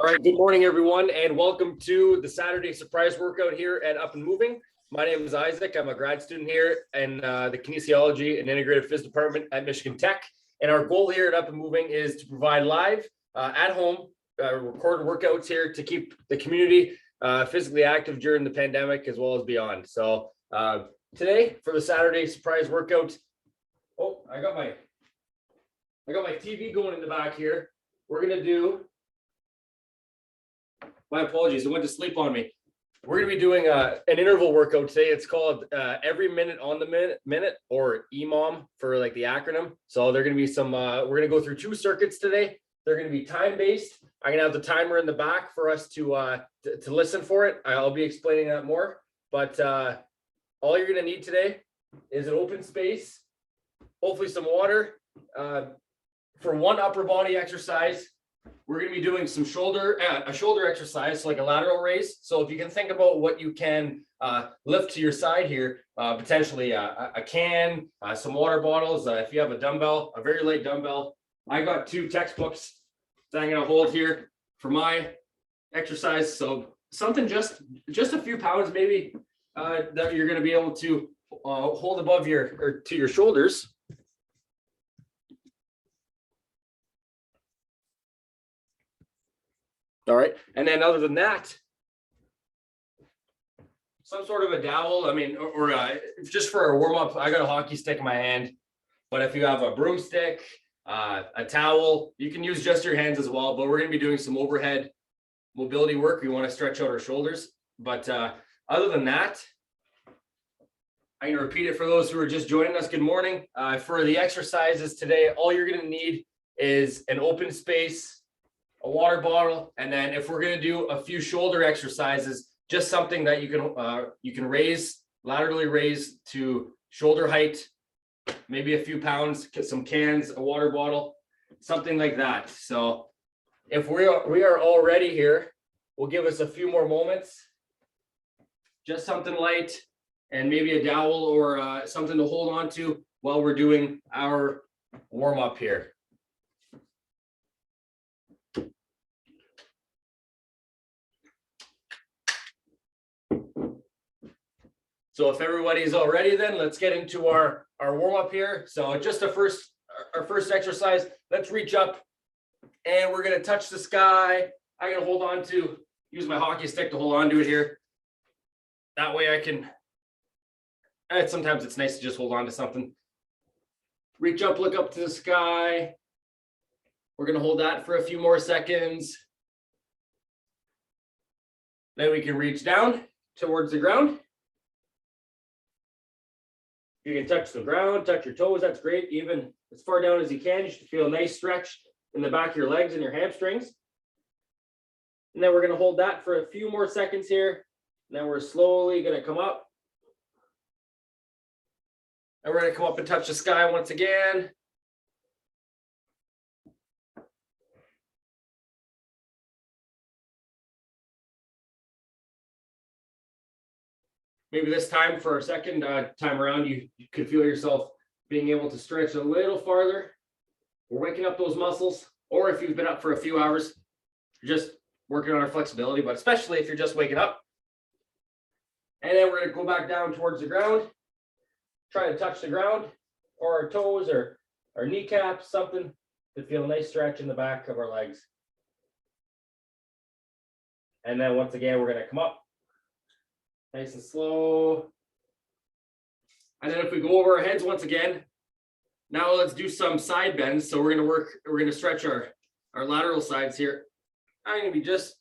All right, good morning, everyone, and welcome to the Saturday surprise workout here at Up and Moving. My name is Isaac. I'm a grad student here in the kinesiology and integrative phys department at Michigan Tech. And our goal here at Up and Moving is to provide live, at home, recorded workouts here to keep the community physically active during the pandemic as well as beyond. So today for the Saturday surprise workout, I got my TV going in the back here. We're gonna do. My apologies, it went to sleep on me. We're going to be doing an interval workout today. It's called every minute on the minute, or EMOM for like the acronym. So they're going to be some, we're going to go through 2 circuits today. They're going to be time-based. I'm going to have the timer in the back for us to listen for it. I'll be explaining that more. But all you're going to need today is an open space, hopefully some water. For one upper body exercise, we're going to be doing some a shoulder exercise, so like a lateral raise. So if you can think about what you can lift to your side here, potentially a can, some water bottles. If you have a dumbbell, a very light dumbbell. I got 2 textbooks that I'm going to hold here for my exercise. So something just a few pounds maybe that you're going to be able to hold above to your shoulders. All right, and then other than that, some sort of a dowel. I mean, or just for a warm up, I got a hockey stick in my hand. But if you have a broomstick, a towel, you can use just your hands as well. But we're going to be doing some overhead mobility work. We want to stretch out our shoulders. But other than that, I'm going to repeat it for those who are just joining us. Good morning. For the exercises today, all you're going to need is an open space, a water bottle, and then if we're going to do a few shoulder exercises, just something that you can laterally raise to shoulder height, maybe a few pounds, some cans, a water bottle, something like that. So if we are all ready here, we'll give us a few more moments, just something light and maybe a dowel or something to hold on to while we're doing our warm up here. So if everybody's all ready, then let's get into our warm up here. So just our first exercise, let's reach up and we're going to touch the sky. I'm going to use my hockey stick to hold on to it here. That way I can, sometimes it's nice to just hold on to something. Reach up, look up to the sky. We're going to hold that for a few more seconds. Then we can reach down towards the ground. You can touch the ground, touch your toes. That's great. Even as far down as you can, you should feel a nice stretch in the back of your legs and your hamstrings. And then we're going to hold that for a few more seconds here. And then we're slowly going to come up. And we're going to come up and touch the sky once again. Maybe this time for our second time around, you could feel yourself being able to stretch a little farther. We're waking up those muscles, or if you've been up for a few hours, you're just working on our flexibility, but especially if you're just waking up. And then we're going to go back down towards the ground, try to touch the ground or our toes or our kneecaps, something to feel a nice stretch in the back of our legs. And then once again, we're going to come up. Nice and slow. And then if we go over our heads once again, now let's do some side bends. So we're going to stretch our lateral sides here. I'm going to be just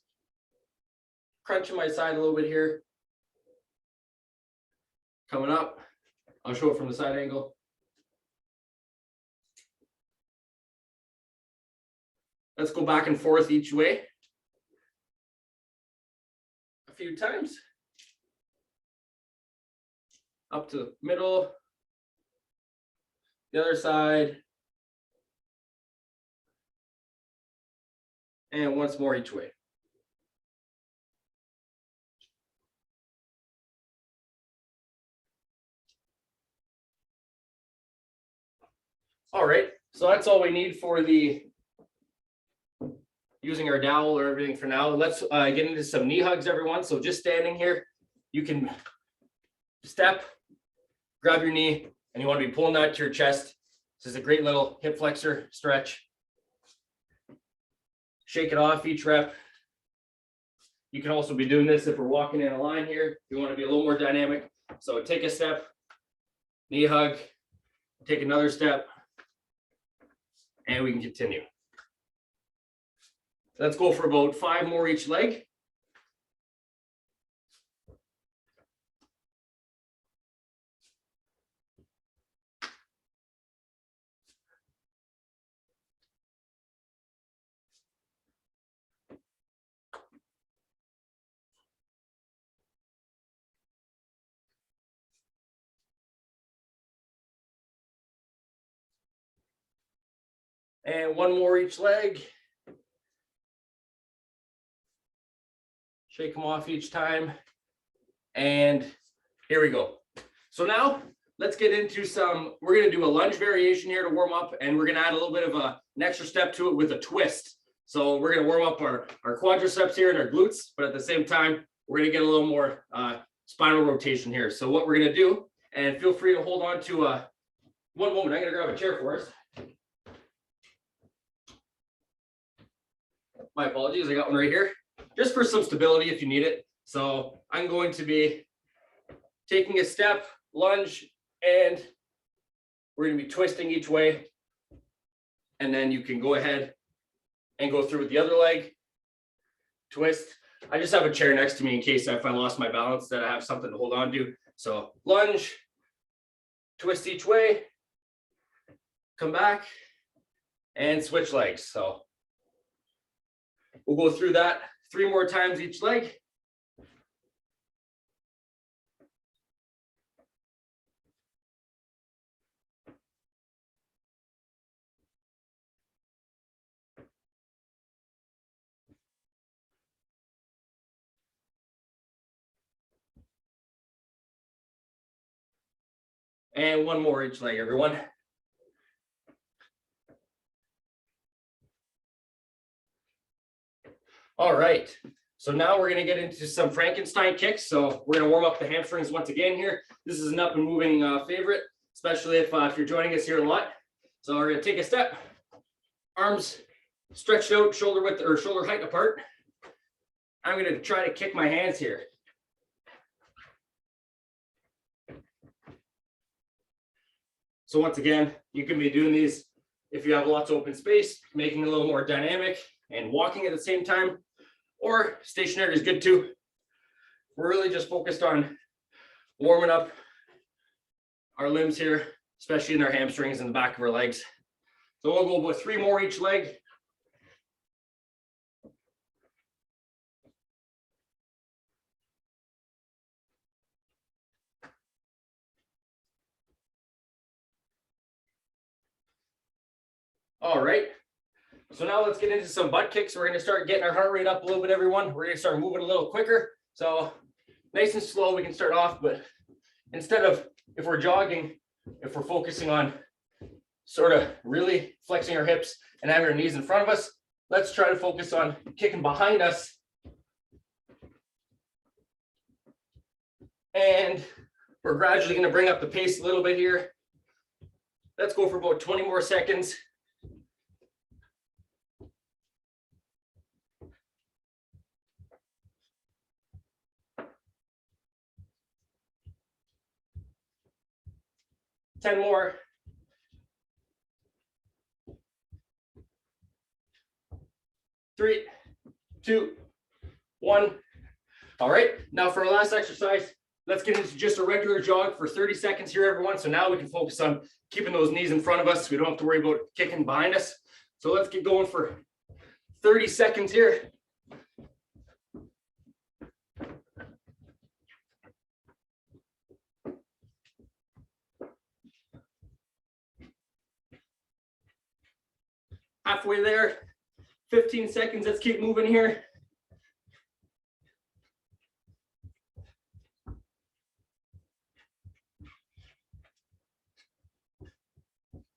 crunching my side a little bit here. Coming up. I'll show it from the side angle. Let's go back and forth each way a few times. Up to the middle, the other side, and once more each way. All right, so that's all we need for the using our dowel or everything for now. Let's get into some knee hugs, everyone. So just standing here, you can step, grab your knee, and you want to be pulling that to your chest. This is a great little hip flexor stretch. Shake it off each rep. You can also be doing this if we're walking in a line here. You want to be a little more dynamic. So take a step, knee hug, take another step, and we can continue. Let's go for about 5 more each leg. And 1 more each leg. Shake them off each time. And here we go. So now let's get into some, we're going to do a lunge variation here to warm up, and we're going to add a little bit of an extra step to it with a twist. So we're going to warm up our quadriceps here and our glutes, but at the same time, we're going to get a little more spinal rotation here. So what we're going to do, and feel free to hold on to one moment. I'm going to grab a chair for us. My apologies, I got one right here, just for some stability if you need it. So I'm going to be taking a step, lunge, and we're going to be twisting each way. And then you can go ahead and go through with the other leg, twist. I just have a chair next to me in case if I lost my balance that I have something to hold on to. So lunge, twist each way, come back, and switch legs. So we'll go through that 3 more times each leg. And 1 more each leg, everyone. All right, so now we're going to get into some Frankenstein kicks. So we're going to warm up the hamstrings once again here. This is an up and moving favorite, especially if you're joining us here a lot. So we're going to take a step, arms stretched out, shoulder width or shoulder height apart. I'm going to try to kick my hands here. So once again, you can be doing these if you have lots of open space, making it a little more dynamic and walking at the same time, or stationary is good too. We're really just focused on warming up our limbs here, especially in our hamstrings and the back of our legs. So we'll go with 3 more each leg. All right. So now let's get into some butt kicks. We're going to start getting our heart rate up a little bit, everyone. We're going to start moving a little quicker. So nice and slow, we can start off, but instead of, if we're jogging, if we're focusing on sort of really flexing our hips and having our knees in front of us, let's try to focus on kicking behind us. And we're gradually going to bring up the pace a little bit here. Let's go for about 20 more seconds. Ten more. 3, 2, 1. All right, now for our last exercise, let's get into just a regular jog for 30 seconds here, everyone. So now we can focus on keeping those knees in front of us. We don't have to worry about kicking behind us. So let's get going for 30 seconds here. Halfway there, 15 seconds. Let's keep moving here.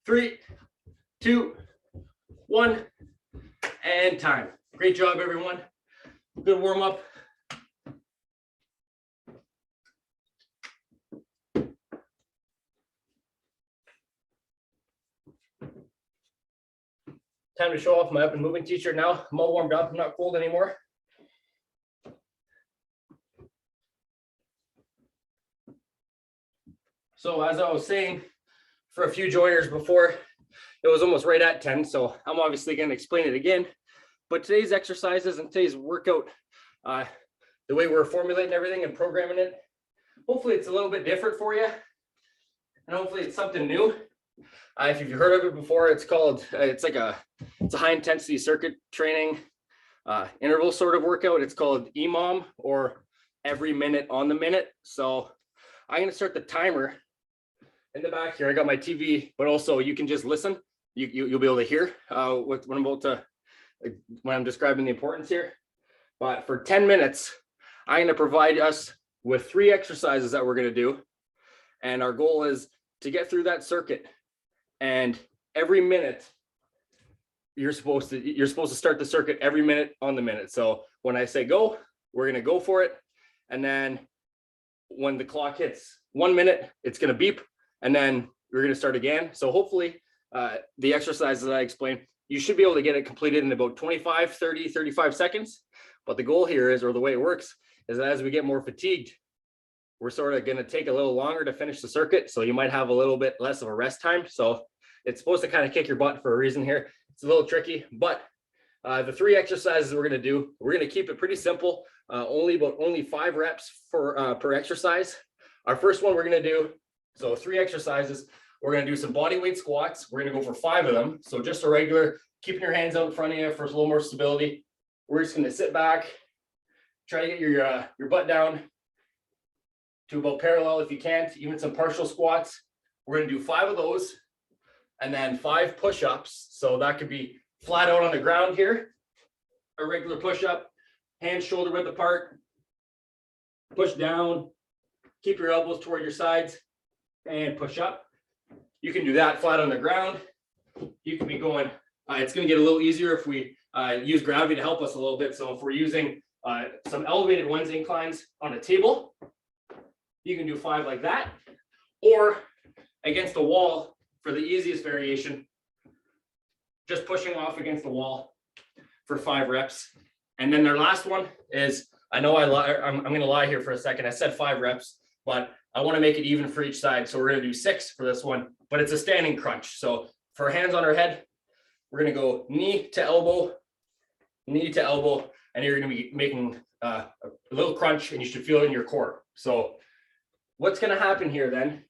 3, 2, 1, and time. Great job, everyone. Good warm up. Time to show off my up and moving t-shirt now. I'm all warmed up. I'm not cold anymore. So as I was saying, for a few joiners before, it was almost right at 10. So I'm obviously going to explain it again. But today's exercises and today's workout, the way we're formulating everything and programming it, hopefully it's a little bit different for you. And hopefully it's something new. If you've heard of it before, it's called, it's a high intensity circuit training interval sort of workout. It's called EMOM, or every minute on the minute. So I'm going to start the timer in the back here. I got my TV, but also you can just listen. You'll be able to hear what I'm about to, when I'm describing the importance here. But for 10 minutes, I'm going to provide us with 3 exercises that we're going to do. And our goal is to get through that circuit. And every minute, you're supposed to start the circuit every minute on the minute. So when I say go, we're going to go for it. And then when the clock hits 1 minute, it's going to beep. And then we're going to start again. So hopefully the exercises that I explained, you should be able to get it completed in about 25, 30, 35 seconds. But the goal here is, or the way it works, is that as we get more fatigued, we're sort of going to take a little longer to finish the circuit. So you might have a little bit less of a rest time. So it's supposed to kind of kick your butt for a reason here. It's a little tricky, but the 3 exercises we're going to do, we're going to keep it pretty simple. Only 5 reps per exercise. Our first one we're going to do, so 3 exercises. We're going to do some body weight squats. We're going to go for 5 of them. So just a regular, keeping your hands out in front of you for a little more stability. We're just going to sit back, try to get your butt down to about parallel if you can't, even some partial squats. We're going to do 5 of those, and then 5 push-ups. So that could be flat out on the ground here, a regular push-up, hands shoulder width apart, push down, keep your elbows toward your sides, and push up. You can do that flat on the ground. You can be going, it's going to get a little easier if we use gravity to help us a little bit. So if we're using some elevated ones inclines on a table, you can do 5 like that, or against the wall for the easiest variation, just pushing off against the wall for 5 reps. And then their last one is, I know I'm going to lie here for a second. I said 5 reps, but I want to make it even for each side. So we're going to do 6 for this one, but it's a standing crunch. So for hands on our head, we're going to go knee to elbow, and you're going to be making a little crunch, and you should feel it in your core. So what's going to happen here then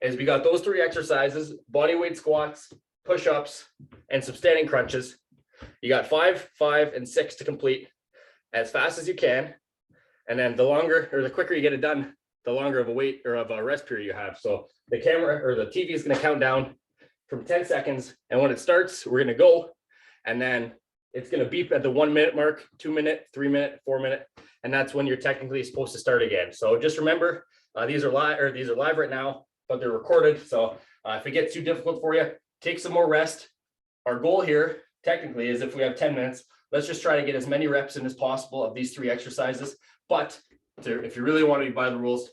is we got those 3 exercises: body weight squats, push-ups, and some standing crunches. You got 5, 5, and 6 to complete as fast as you can. And then the longer or the quicker you get it done, the longer of a wait or of a rest period you have. So the camera or the TV is going to count down from 10 seconds. And when it starts, we're going to go. And then it's going to beep at the 1 minute mark, 2 minute, 3 minute, 4 minute. And that's when you're technically supposed to start again. So just remember, these are live right now, but they're recorded. So if it gets too difficult for you, take some more rest. Our goal here technically is, if we have 10 minutes, let's just try to get as many reps in as possible of these 3 exercises. But if you really want to be by the rules,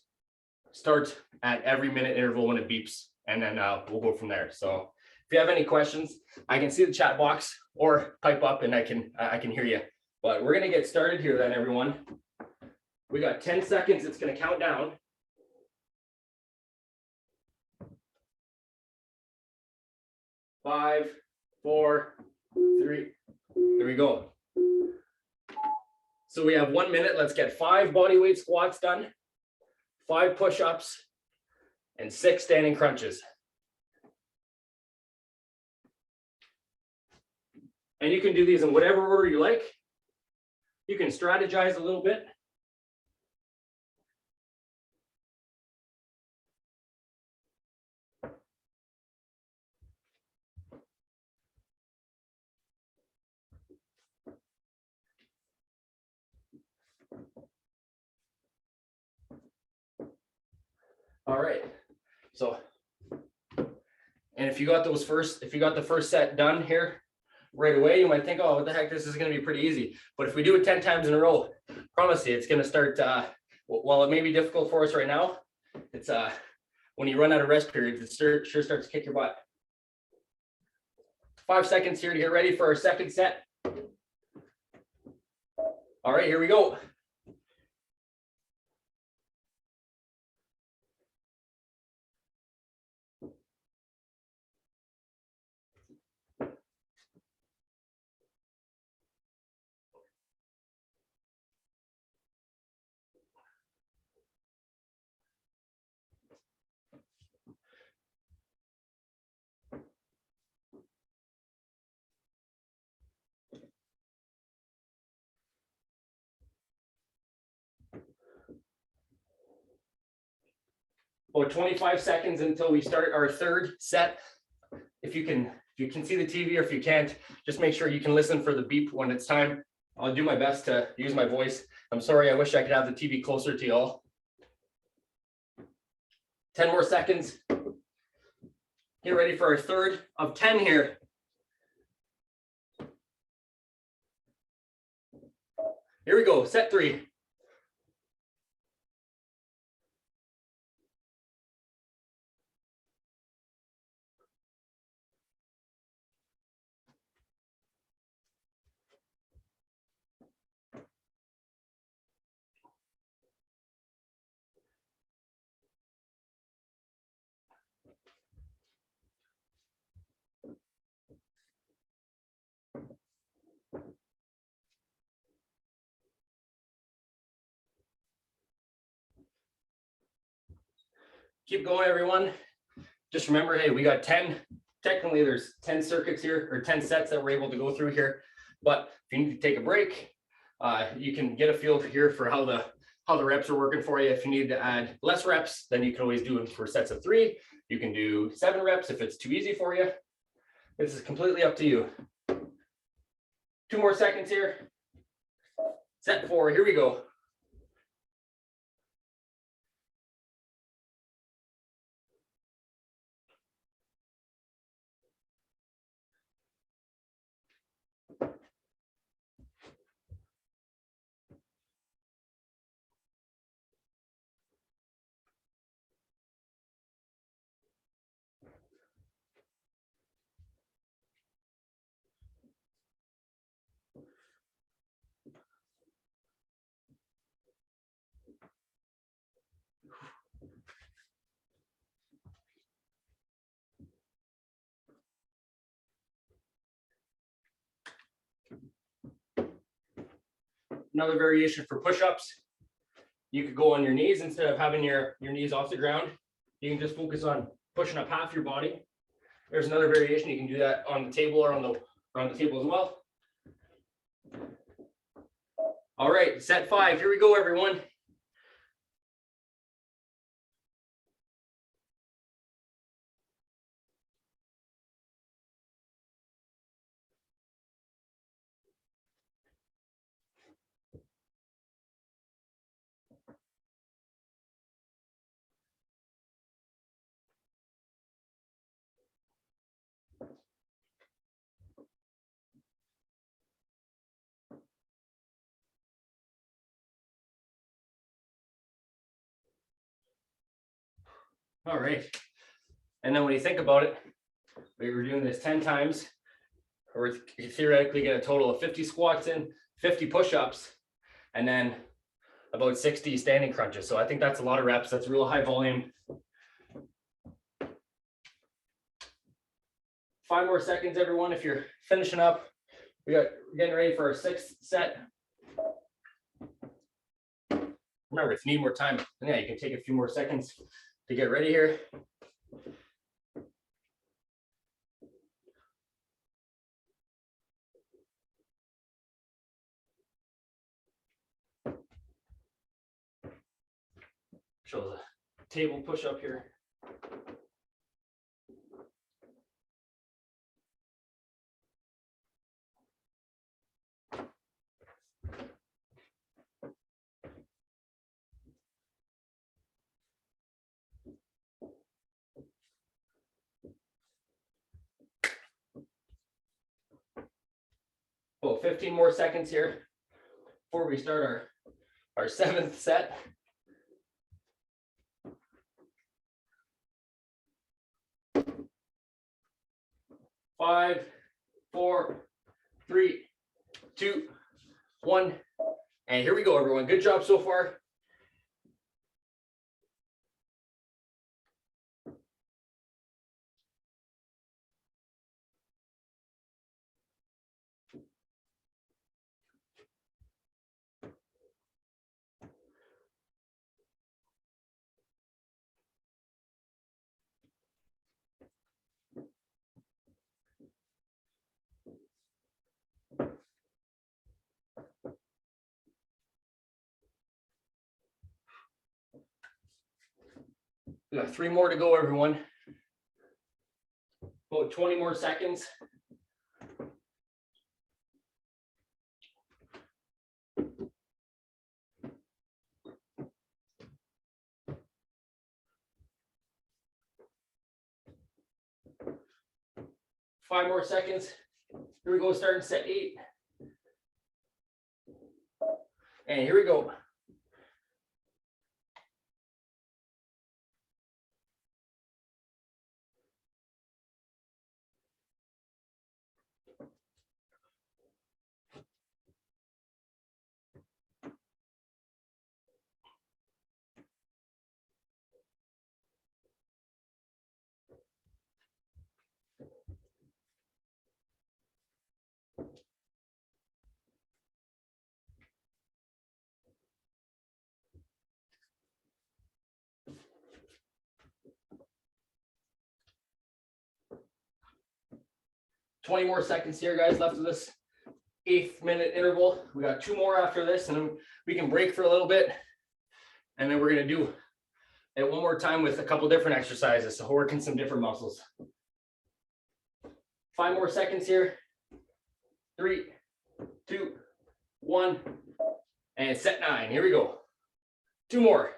start at every minute interval when it beeps, and then we'll go from there. So if you have any questions, I can see the chat box or pipe up, and I can hear you. But we're going to get started here then, everyone. We got 10 seconds. It's going to count down. 5, 4, 3. There we go. So we have 1 minute. Let's get 5 body weight squats done, 5 push-ups, and 6 standing crunches. And you can do these in whatever order you like. You can strategize a little bit. All right. So, and if you got the first set done here, right away, you might think, oh, what the heck, this is going to be pretty easy. But if we do it 10 times in a row, I promise you, it's going to start, while it may be difficult for us right now, it's when you run out of rest periods, it sure starts to kick your butt. 5 seconds here to get ready for our second set. All right, here we go. About 25 seconds until we start our third set. If you can see the TV, or if you can't, just make sure you can listen for the beep when it's time. I'll do my best to use my voice. I'm sorry, I wish I could have the TV closer to y'all. 10 more seconds. Get ready for our third of 10 here. Here we go, set 3. Keep going, everyone. Just remember, hey, we got 10. Technically, there's 10 circuits here, or 10 sets that we're able to go through here. But if you need to take a break, you can get a feel here for how the reps are working for you. If you need to add less reps, then you can always do it for sets of 3. You can do 7 reps if it's too easy for you. This is completely up to you. 2 more seconds here. Set 4, here we go. Another variation for push-ups. You could go on your knees instead of having your knees off the ground. You can just focus on pushing up half your body. There's another variation. You can do that on the table or on the table as well. All right, set 5. Here we go, everyone. All right. And then when you think about it, we were doing this 10 times, or you theoretically get a total of 50 squats in, 50 push-ups, and then about 60 standing crunches. So I think that's a lot of reps. That's real high volume. 5 more seconds, everyone. If you're finishing up, we're getting ready for our 6th set. Remember, if you need more time, yeah, you can take a few more seconds to get ready here. Show the table push up here. About 15 more seconds here before we start our seventh set. Five, 4, 3, 2, 1. And here we go, everyone. Good job so far. We got 3 more to go, everyone. About 20 more seconds. Five more seconds. Here we go, starting set 8. And here we go. Twenty more seconds here, guys, left of this 8-minute interval. We got 2 more after this, and then we can break for a little bit. And then we're going to do it one more time with a couple different exercises. So we're working some different muscles. 5 more seconds here. 3, 2, 1. And set 9. Here we go. 2 more.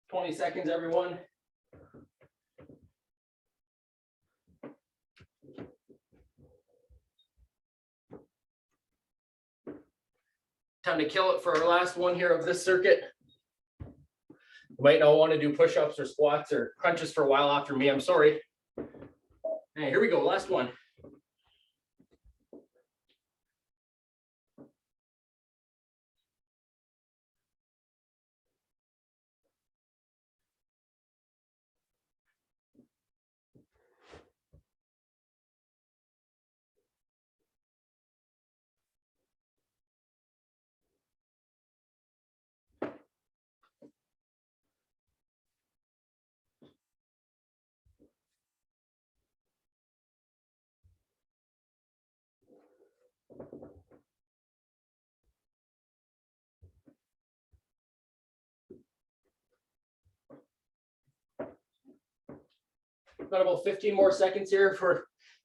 Twenty seconds, everyone. Time to kill it for our last one here of this circuit. You might not want to do push-ups or squats or crunches for a while after me. I'm sorry. Hey, here we go. Last one. Got about 15 more seconds here.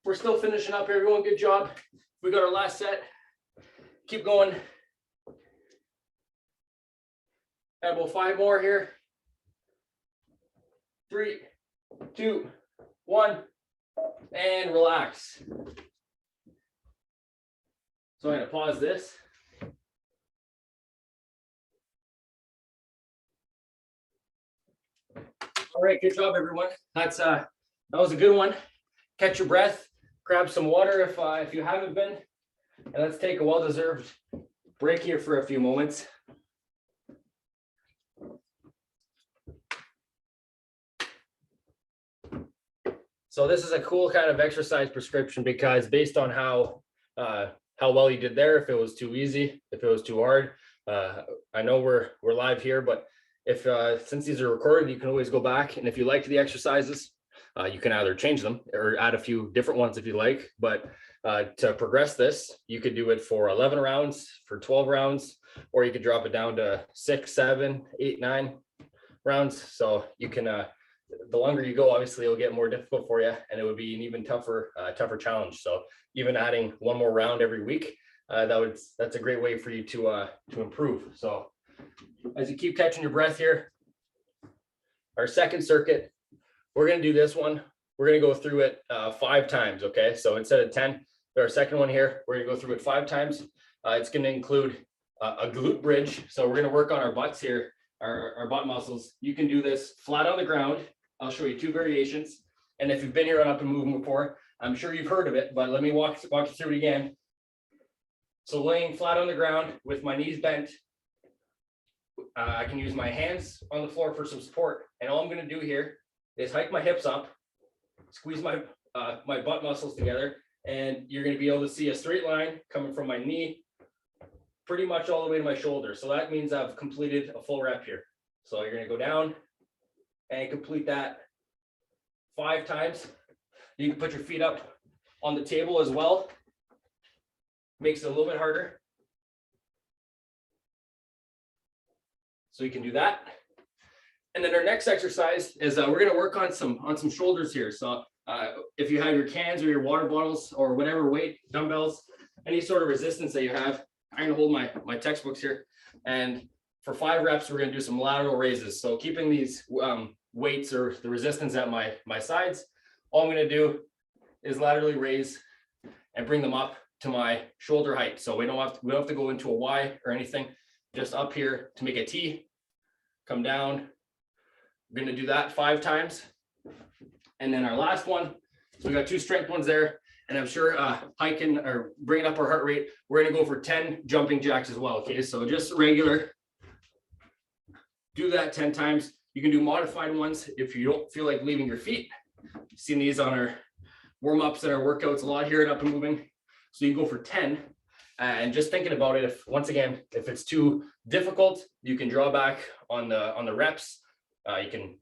We're still finishing up, everyone. Good job. We got our last set. Keep going. Got about 5 more here. 3, 2, 1, and relax. So I'm going to pause this. All right, good job, everyone. That was a good one. Catch your breath, grab some water if you haven't been, and let's take a well-deserved break here for a few moments. So this is a cool kind of exercise prescription because based on how well you did there, if it was too easy, if it was too hard. I know we're live here, but if since these are recorded, you can always go back, and if you liked the exercises, you can either change them or add a few different ones if you like. But to progress this, you could do it for 11 rounds, for 12 rounds, or you could drop it down to 6, 7, 8, 9 rounds. So you can, the longer you go, obviously it'll get more difficult for you, and it would be an even tougher challenge. So even adding one more round every week, that's a great way for you to improve. So as you keep catching your breath here, our second circuit, we're going to do this one. We're going to go through it 5 times. Okay. So instead of 10, our second one here, we're going to go through it 5 times. It's going to include a glute bridge. So we're going to work on our butts here, our butt muscles. You can do this flat on the ground. I'll show you 2 variations. And if you've been here on Up and Moving before, I'm sure you've heard of it, but let me walk you through it again. So laying flat on the ground with my knees bent, I can use my hands on the floor for some support. And all I'm going to do here is hike my hips up, squeeze my butt muscles together, and you're going to be able to see a straight line coming from my knee pretty much all the way to my shoulder. So that means I've completed a full rep here. So you're going to go down and complete that 5 times. You can put your feet up on the table as well. Makes it a little bit harder. So you can do that. And then our next exercise is we're going to work on some shoulders here. So if you have your cans or your water bottles or whatever weight, dumbbells, any sort of resistance that you have, I'm going to hold my textbooks here. And for 5 reps, we're going to do some lateral raises. So keeping these weights or the resistance at my sides, all I'm going to do is laterally raise and bring them up to my shoulder height. So we don't have to go into a Y or anything, just up here to make a T, come down. We're going to do that 5 times. And then our last one, so we got 2 strength ones there, and I'm sure hiking or bringing up our heart rate, we're going to go for 10 jumping jacks as well. Okay, so just regular, do that 10 times. You can do modified ones if you don't feel like leaving your feet. You've seen these on our warm-ups and our workouts a lot here at Up and Moving. So you can go for 10, and just thinking about it, if it's too difficult, you can draw back on the reps. You can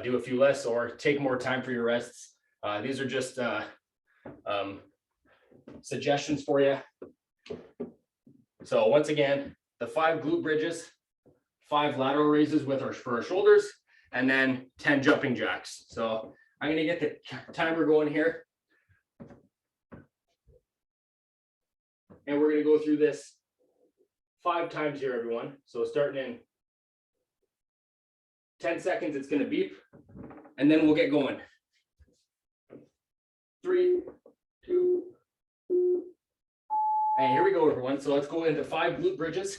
do a few less or take more time for your rests. These are just suggestions for you. So once again, the 5 glute bridges, 5 lateral raises for our shoulders, and then 10 jumping jacks. So I'm going to get the timer going here. And we're going to go through this 5 times here, everyone. So starting in 10 seconds, it's going to beep, and then we'll get going. 3, 2, and here we go, everyone. So let's go into 5 glute bridges.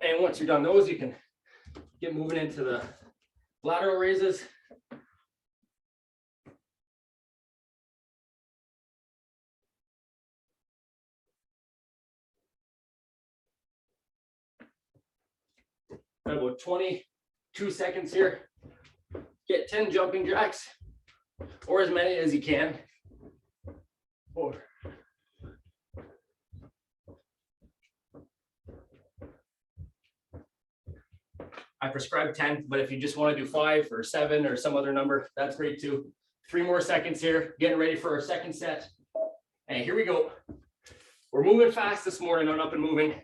And once you're done those, you can get moving into the lateral raises. Got about 22 seconds here. Get 10 jumping jacks, or as many as you can. 4. I prescribe 10, but if you just want to do 5 or 7 or some other number, that's great too. 3 more seconds here, getting ready for our second set. And here we go. We're moving fast this morning on Up and Moving.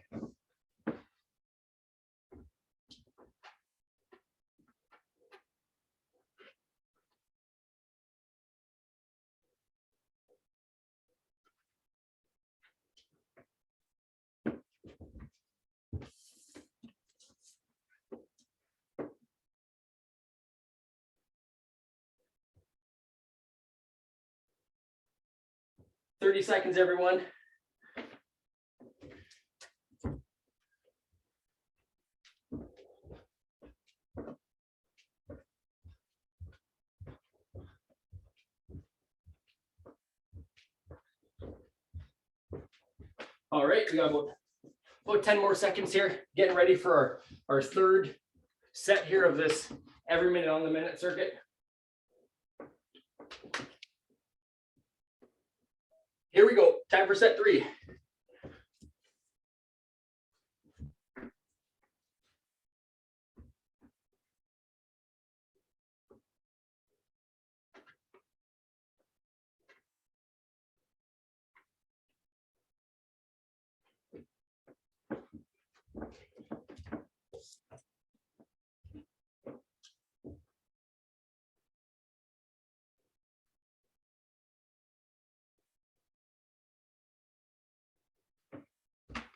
"30 seconds, everyone." All right, we got about About 10 more seconds here, getting ready for our third set here of this every minute on the minute circuit. Here we go, time for set 3.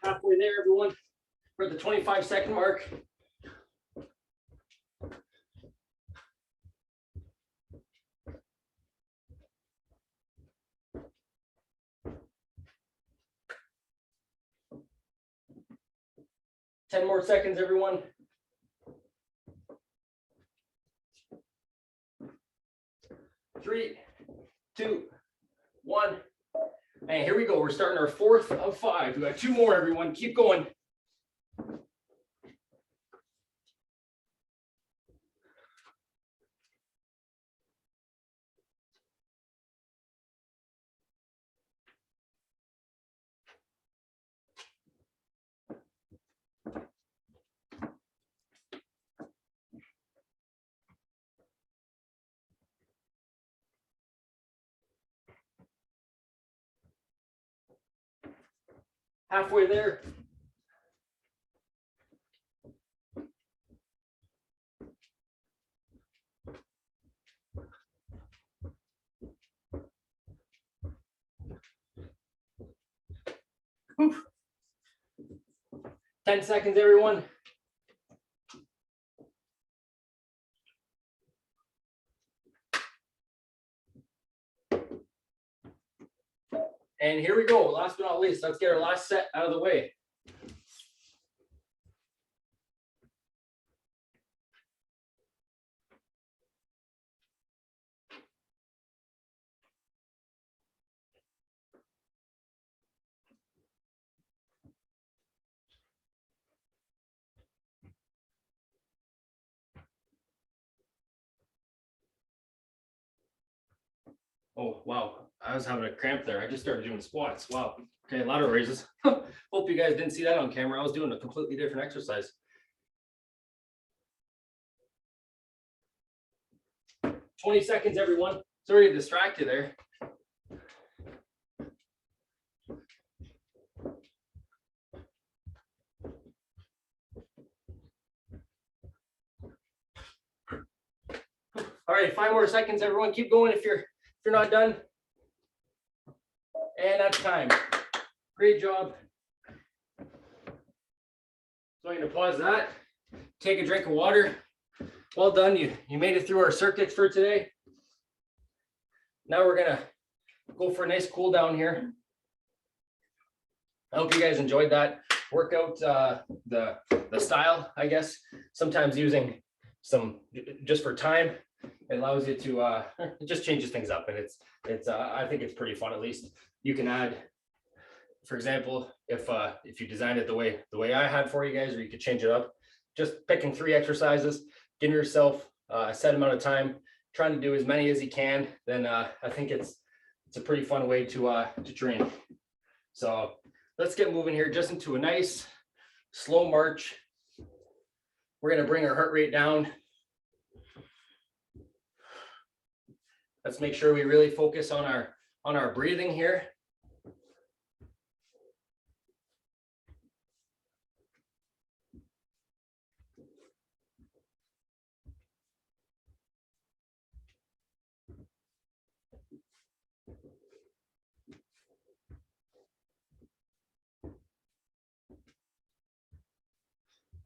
Halfway there, everyone. We're at the 25-second mark. Ten more seconds, everyone. 3, 2, 1. And here we go. We're starting our 4th of 5. We got 2 more, everyone. Keep going. Halfway there. Whew. 10 seconds, everyone. And here we go. Last but not least, let's get our last set out of the way. Oh, wow. I was having a cramp there. I just started doing squats. Wow. Okay, lateral raises. Hope you guys didn't see that on camera. I was doing a completely different exercise. 20 seconds, everyone. Sorry to distract you there. All right, 5 more seconds, everyone. Keep going if you're not done. And that's time. Great job. So I'm going to pause that. Take a drink of water. Well done. You made it through our circuits for today. Now we're going to go for a nice cool down here. I hope you guys enjoyed that workout, the style, I guess. Sometimes using some just for time. It allows you to it just changes things up, and it's I think it's pretty fun. At least you can add, for example, if you designed it the way I had for you guys, or you could change it up. Just picking 3 exercises, giving yourself a set amount of time, trying to do as many as you can. Then I think it's a pretty fun way to train. So let's get moving here, just into a nice slow march. We're gonna bring our heart rate down. Let's make sure we really focus on our breathing here.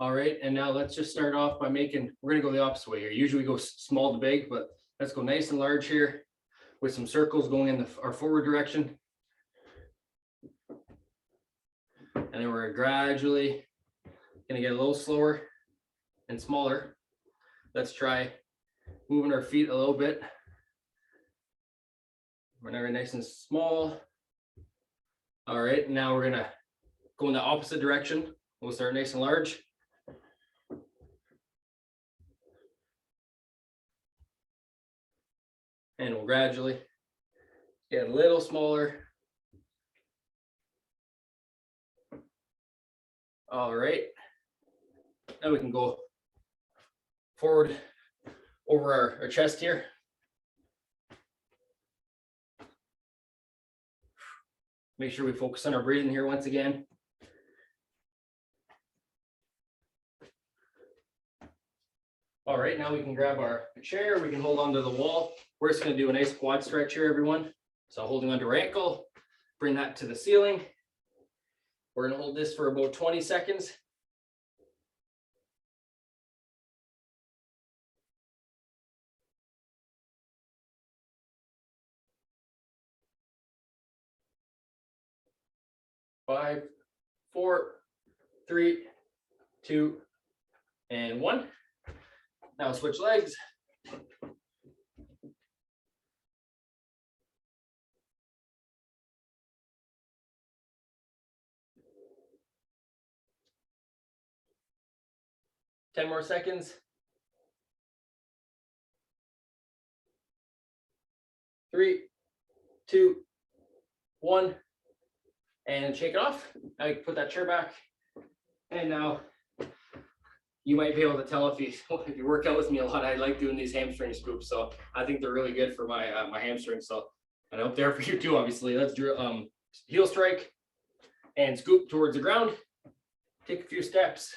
All right, and now let's just start off by we're gonna go the opposite way here. Usually we go small to big, but let's go nice and large here with some circles going in our forward direction. And then we're gradually gonna get a little slower and smaller. Let's try moving our feet a little bit. We're now nice and small. All right, now we're gonna go in the opposite direction. We'll start nice and large. And we'll gradually get a little smaller. All right. Now we can go forward over our chest here. Make sure we focus on our breathing here once again. All right, now we can grab our chair. We can hold onto the wall. We're just going to do a nice quad stretch here, everyone. So holding onto our ankle, bring that to the ceiling. We're going to hold this for about 20 seconds. Five, four, three, two, and one. Now switch legs. Ten more seconds. 3, 2, 1, and shake it off. Now you can put that chair back. And now you might be able to tell if you work out with me a lot, I like doing these hamstring scoops. So I think they're really good for my my hamstrings. So I hope they're for you too, obviously. Let's do heel strike and scoop towards the ground. Take a few steps.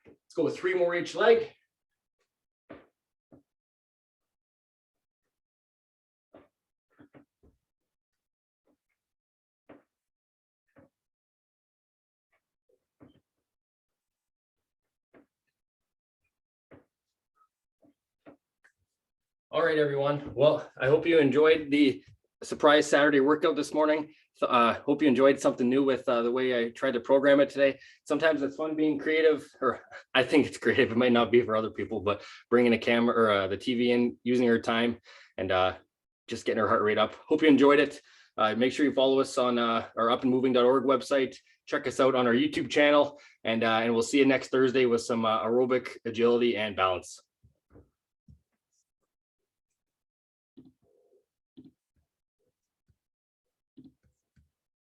Let's go with 3 more each leg. All right, everyone. Well, I hope you enjoyed the surprise Saturday workout this morning. Hope you enjoyed something new with the way I tried to program it today. Sometimes it's fun being creative, or I think it's creative. It might not be for other people, but bringing a camera or the TV in, using her time, and just getting her heart rate up. Hope you enjoyed it. Make sure you follow us on our upandmoving.org website. Check us out on our YouTube channel, and we'll see you next Thursday with some aerobic agility and balance.